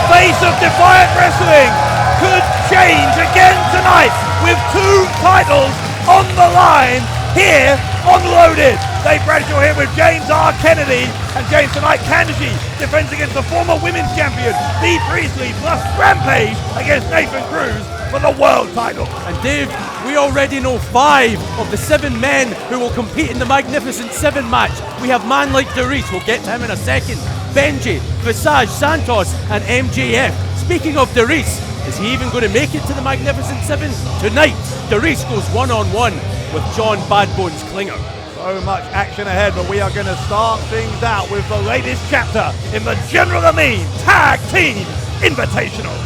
Face of Defiant Wrestling could change again tonight with 2 titles on the line here on Loaded. Dave Bradshaw here with James R. Kennedy, and James, tonight Kanji defends against the former women's champion Bea Priestley, plus Rampage against Nathan Cruz for the world title. And Dave, we already know 5 of the 7 men who will compete in the Magnificent 7 match. We have man like Doris, we'll get to him in a second, Benji, Visage, Santos and MJF. Speaking of Doris, is he even going to make it to the Magnificent 7? Tonight, Doris goes one-on-one with John Bad Bones Klinger. So much action ahead, but we are going to start things out with the latest chapter in the General Amin Tag Team Invitational.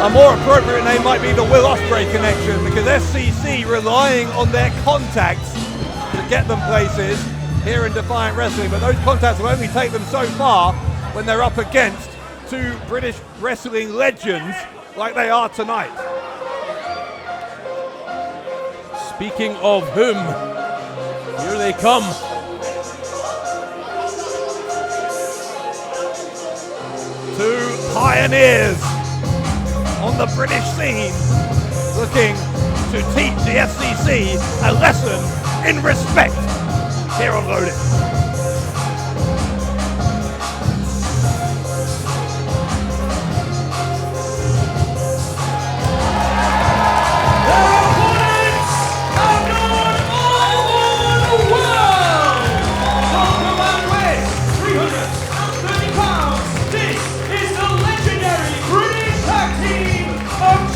A more appropriate name might be the Will Ospreay Connection, because SCC relying on their contacts to get them places here in Defiant Wrestling, but those contacts will only take them so far when they're up against 2 British wrestling legends like they are tonight. Speaking of whom, here they come. Two pioneers on the British scene, looking to teach the SCC a lesson in respect here on Loaded.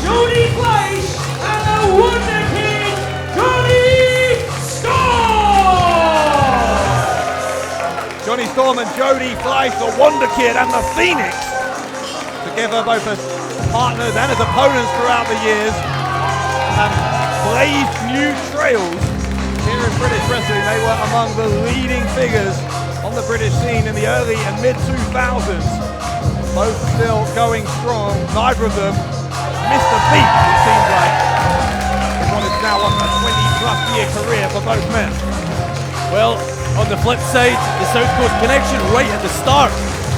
Jody, Fleisch, and the Wonder Kid, Jonny Jonny Storm and Jody, Fleisch, the Wonder Kid and the Phoenix, together both as partners and as opponents throughout the years, have blazed new trails here in British wrestling. They were among the leading figures on the British scene in the early and mid-2000s. Both still going strong, neither of them missed a beat, it seems like, in what is now a 20-plus year career for both men. Well, on the flip side, the South Coast Connection right at the start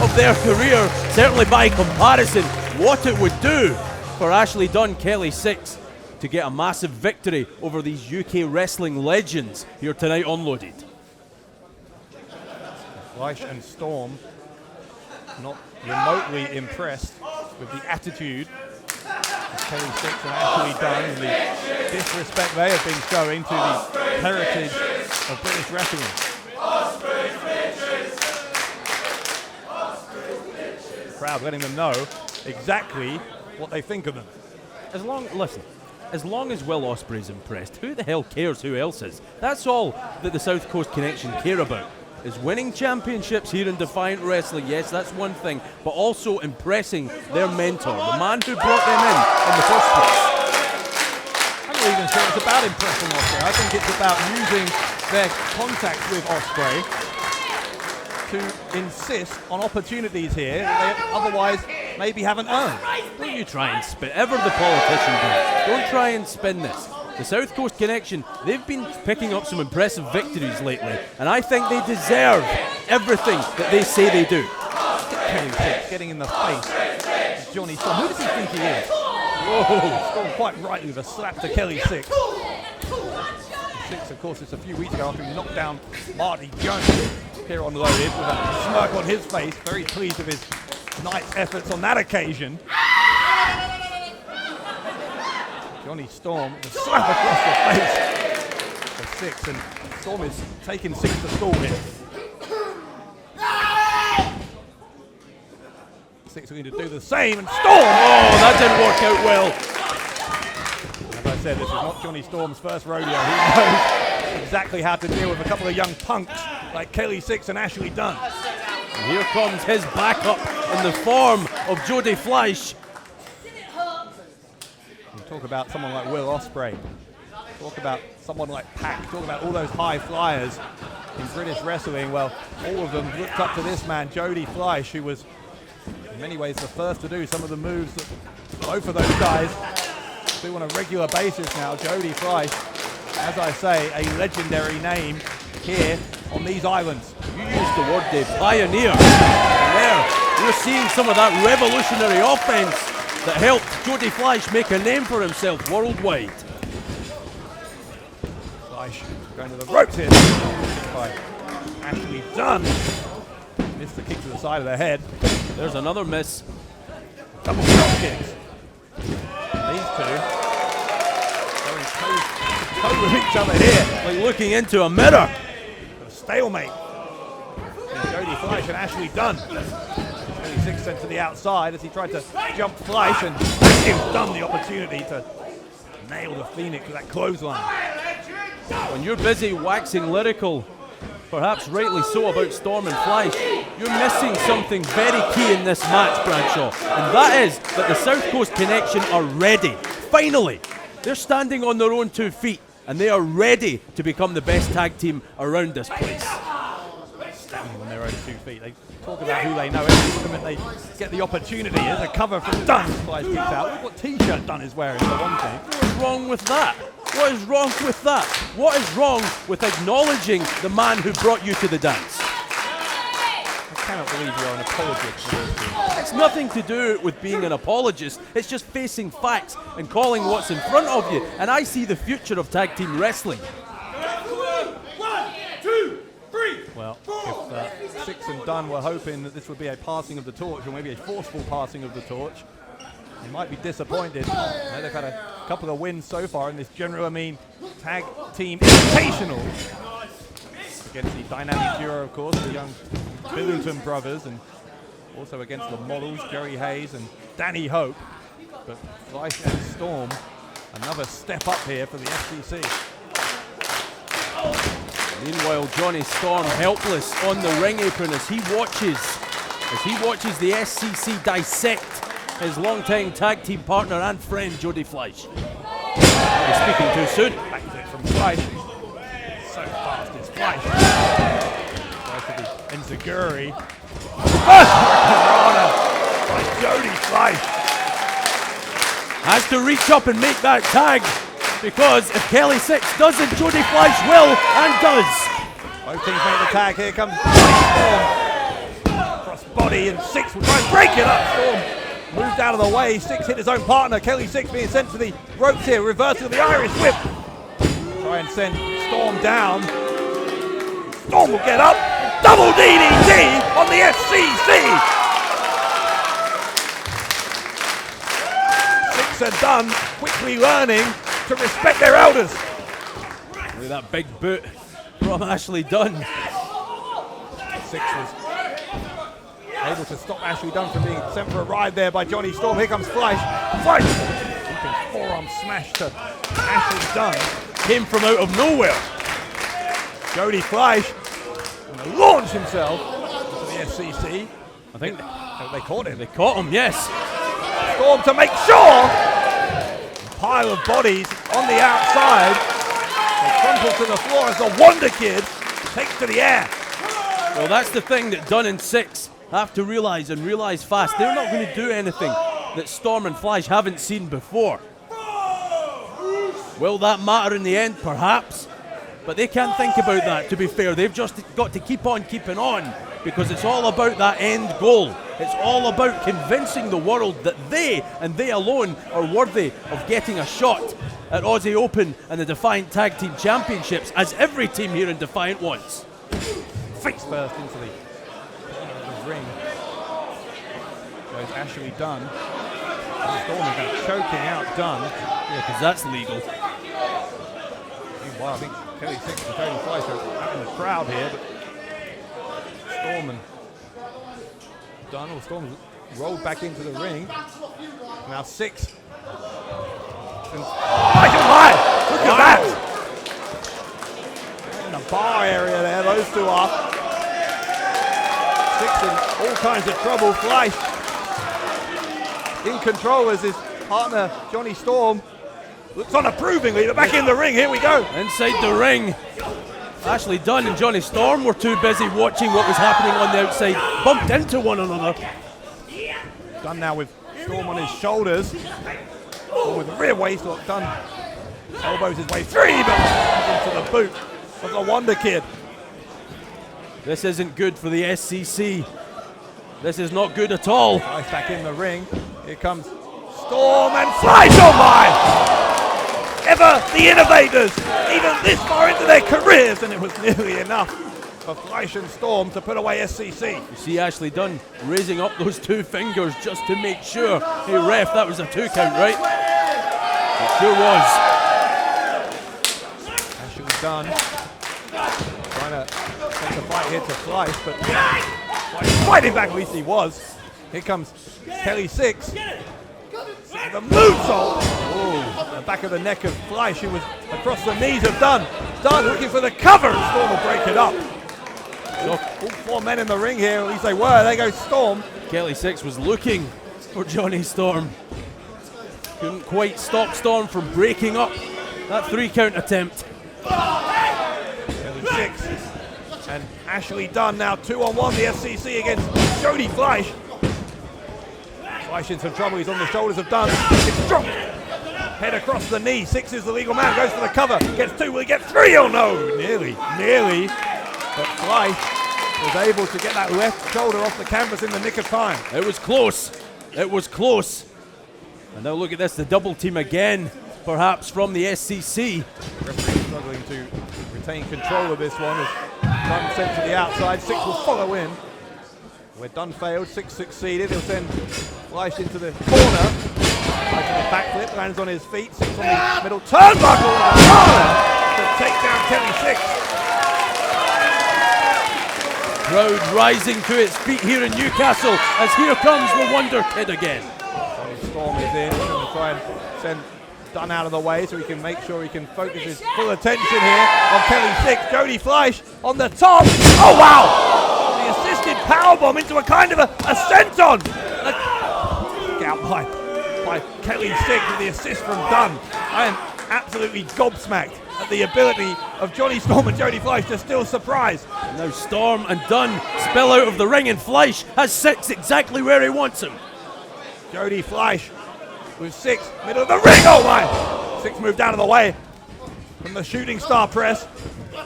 of their career, certainly by comparison, what it would do for Ashley Dunn, Kelly Six, to get a massive victory over these UK wrestling legends here tonight on Loaded. Fleisch and Storm not remotely impressed with the attitude of Kelly Six and Ashley Dunn and the disrespect they have been showing to the heritage of British wrestling. The crowd letting them know exactly what they think of them. As long as Will Ospreay's impressed, who the hell cares who else is? That's all that the South Coast Connection care about, is winning championships here in Defiant Wrestling. Yes, that's one thing, but also impressing their mentor, the man who brought them in the first place. I'm not even sure it's about impressing Ospreay. I think it's about using their contacts with Ospreay to insist on opportunities here that they otherwise maybe haven't earned. Don't you try and spin, ever the politician does. Don't try and spin this. The South Coast Connection, they've been picking up some impressive victories lately, and I think they deserve everything that they say they do. Kelly Six getting in the face of Jonny Storm. Who does he think he is? Whoa, Storm quite rightly with a slap to Kelly Six. Six, of course, it's a few weeks ago after he knocked down Marty Jones here on Loaded with a smirk on his face, very pleased with his night's efforts on that occasion. Jonny Storm, the slap across the face of Six, and Storm is taking Six to stall here. Six are going to do the same, and Storm! Oh, that didn't work out well. As I said, this is not Jonny Storm's first rodeo. He knows exactly how to deal with a couple of young punks like Kelly Six and Ashley Dunn. And here comes his backup in the form of Jody Fleisch. You talk about someone like Will Ospreay. Talk about someone like Pac. Talk about all those high flyers in British wrestling. Well, all of them looked up to this man, Jody Fleisch, who was in many ways the first to do some of the moves that both of those guys do on a regular basis now. Jody Fleisch, as I say, a legendary name here on these islands. You used the word the pioneer. And there, you're seeing some of that revolutionary offense that helped Jody Fleisch make a name for himself worldwide. Fleisch going to the ropes here by Ashley Dunn. Missed the kick to the side of the head. There's another miss. Double drop kicks. These two going toe with each other here. Like looking into a mirror. A stalemate. And Jody Fleisch and Ashley Dunn. Kelly Six sent to the outside as he tried to jump Fleisch and gives Dunn the opportunity to nail the Phoenix with that clothesline. When you're busy waxing lyrical, perhaps rightly so, about Storm and Fleisch, you're missing something very key in this match, Bradshaw, and that is that the South Coast Connection are ready. Finally, they're standing on their own 2 feet, and they are ready to become the best tag team around this place. Standing on their own 2 feet. They talk about who they know. Every moment they get the opportunity. There's a cover from Dunn. Fleisch kicks out. Look what t-shirt Dunn is wearing, for one thing. What is wrong with that? What is wrong with that? What is wrong with acknowledging the man who brought you to the dance? I cannot believe you're an apologist for this team. It's nothing to do with being an apologist. It's just facing facts and calling what's in front of you. And I see the future of tag team wrestling. 1, 2, 3. Well, if Six and Dunn were hoping that this would be a passing of the torch, or maybe a forceful passing of the torch, they might be disappointed. Now, they've had a couple of wins so far in this General Amin Tag Team Invitational against the dynamic duo, of course, the young Billington brothers, and also against the models, Jerry Hayes and Danny Hope. But Fleisch and Storm, another step up here for the SCC. Meanwhile, Jonny Storm helpless on the ring apron as he watches the SCC dissect his longtime tag team partner and friend, Jody Fleisch. He's speaking too soon. Back to it from Fleisch. So fast is Fleisch. Tries to be enziguri. Rana by Jody Fleisch. Has to reach up and make that tag, because if Kelly Six doesn't, Jody Fleisch will and does. Both teams make the tag. Here comes Storm. Cross body, and Six will try and break it up. Storm moved out of the way. Six hit his own partner. Kelly Six being sent to the ropes here. Reversal of the Irish whip. Try and send Storm down. Storm will get up. Double DDT on the SCC. Six are done. Quickly learning to respect their elders. Look at that big boot from Ashley Dunn. Six was able to stop Ashley Dunn from being sent for a ride there by Jonny Storm. Here comes Fleisch. Fleisch! Keeping forearm smash to Ashley Dunn. Came from out of nowhere. Jody Fleisch going to launch himself into the SCC. I think They caught him. they caught him, yes. Storm to make sure. A pile of bodies on the outside. They crumple to the floor as the Wonder Kid takes to the air. Well, that's the thing that Dunn and Six have to realize, and realize fast. They're not going to do anything that Storm and Fleisch haven't seen before. Will that matter in the end? Perhaps. But they can't think about that, to be fair. They've just got to keep on keeping on, because it's all about that end goal. It's all about convincing the world that they, and they alone, are worthy of getting a shot at Aussie Open and the Defiant Tag Team Championships, as every team here in Defiant wants. Face first into the ring. Goes Ashley Dunn. Storm is now choking out Dunn. Yeah, because that's legal. He Well, I think Kelly Six and Jody Fleisch are out in the crowd here, but Storm and Donald Storm's rolled back into the ring. Now Six. And look at that! In the bar area there, those two are. Six in all kinds of trouble. Fleisch in control as his partner, Jonny Storm, looks on approvingly, but back in the ring, here we go. Inside the ring, Ashley Dunn and Jonny Storm were too busy watching what was happening on the outside, bumped into one another. Dunn now with Storm on his shoulders. Storm with the rear waist lock. Dunn elbows his way through, but into the boot of the Wonder Kid. This isn't good for the SCC. This is not good at all. Fleisch back in the ring. Here comes Storm and Fleisch. Oh my! Ever the innovators, even this far into their careers, and it was nearly enough for Fleisch and Storm to put away SCC. You see Ashley Dunn raising up those two fingers just to make sure. Hey ref, that was a 2 count, right? It sure was. Ashley Dunn trying to take the fight here to Fleisch, but Fleisch fighting back, at least he was. Here comes Kelly Six. The moonsault! The back of the neck of Fleisch, who was across the knees of Dunn. Dunn looking for the cover, and Storm will break it up. So all 4 men in the ring here, at least they were. There goes Storm. Kelly Six was looking for Jonny Storm. Couldn't quite stop Storm from breaking up that 3 count attempt. Kelly Six and Ashley Dunn now 2-on-1, the SCC against Jody Fleisch. Fleisch in some trouble, he's on the shoulders of Dunn. It's dropped. Head across the knee. Six is the legal man, goes for the cover. Gets 2, will he get 3? Oh no, nearly. But Fleisch was able to get that left shoulder off the canvas in the nick of time. It was close. It was close. And now look at this, the double team again, perhaps from the SCC. Referee struggling to retain control of this one as Dunn sent to the outside. Six will follow in. Where Dunn failed, Six succeeded. He'll send Fleisch into the corner. Fleisch in the backflip, lands on his feet. Six on the middle turnbuckle and a corner to take down Kelly Six. Crowd rising to its feet here in Newcastle as here comes the Wonder Kid again. Storm is in, he's going to try and send Dunn out of the way so he can make sure he can focus his full attention here on Kelly Six. Jody Fleisch on the top. Oh wow! The assisted powerbomb into a kind of a senton. Out by Kelly Six with the assist from Dunn. I am absolutely gobsmacked at the ability of Jonny Storm and Jody Fleisch to still surprise. And now Storm and Dunn spill out of the ring and Fleisch has Six exactly where he wants him. Jody Fleisch with Six, middle of the ring. Oh my! Six moved out of the way from the shooting star press.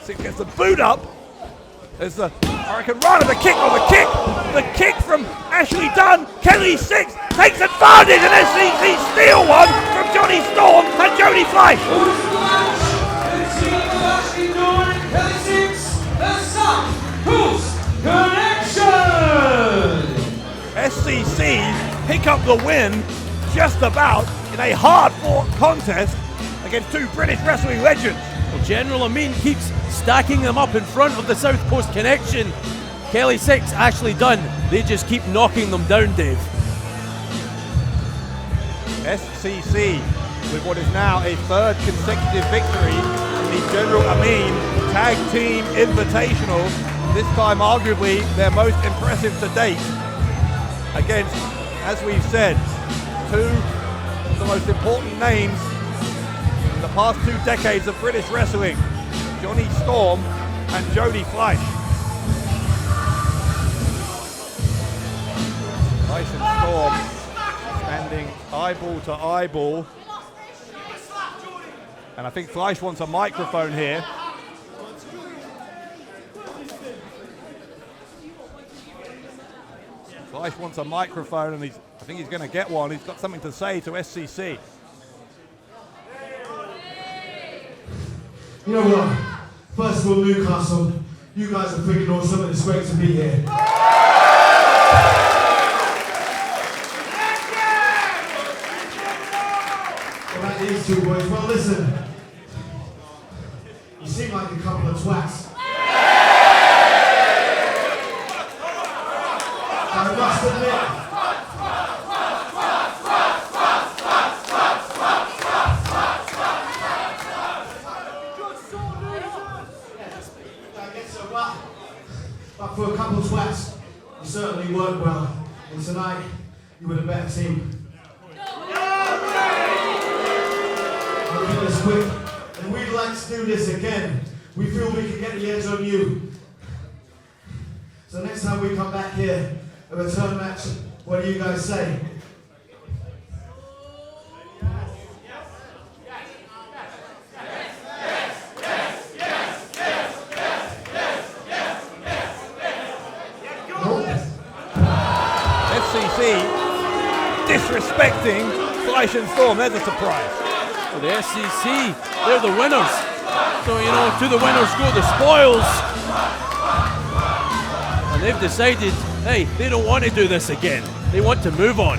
Six gets the boot up. There's the Hurricane Rana, the kick from Ashley Dunn. Kelly Six takes advantage, and SCC steal one from Jonny Storm and Jody Fleisch. SCC pick up the win just about in a hard-fought contest against 2 British wrestling legends. Well, General Amin keeps stacking them up in front of the South Coast Connection. Kelly Six, Ashley Dunn, they just keep knocking them down, Dave. SCC with what is now a 3rd consecutive victory in the General Amin Tag Team Invitational. This time arguably their most impressive to date against, as we've said, 2 of the most important names in the past 2 decades of British wrestling, Jonny Storm and Jody Fleisch. Fleisch and Storm standing eyeball to eyeball. And I think Fleisch wants a microphone here. Fleisch wants a microphone, and I think he's going to get one. He's got something to say to SCC. You know what? First of all, Newcastle, you guys are freaking awesome, and it's great to be here. What about these 2 boys? Well, listen. like a couple of twats. I must admit, but for a couple of twats, you certainly worked well. And tonight, you were the better team. Look at this quick, and we'd like to do this again. We feel we can get the edge on you. So next time we come back here, a return match, what do you guys say? SCC disrespecting Fleisch and Storm. There's a surprise. Well, the SCC, they're the winners. So, you know, to the winners go the spoils. And they've decided, hey, they don't want to do this again. They want to move on.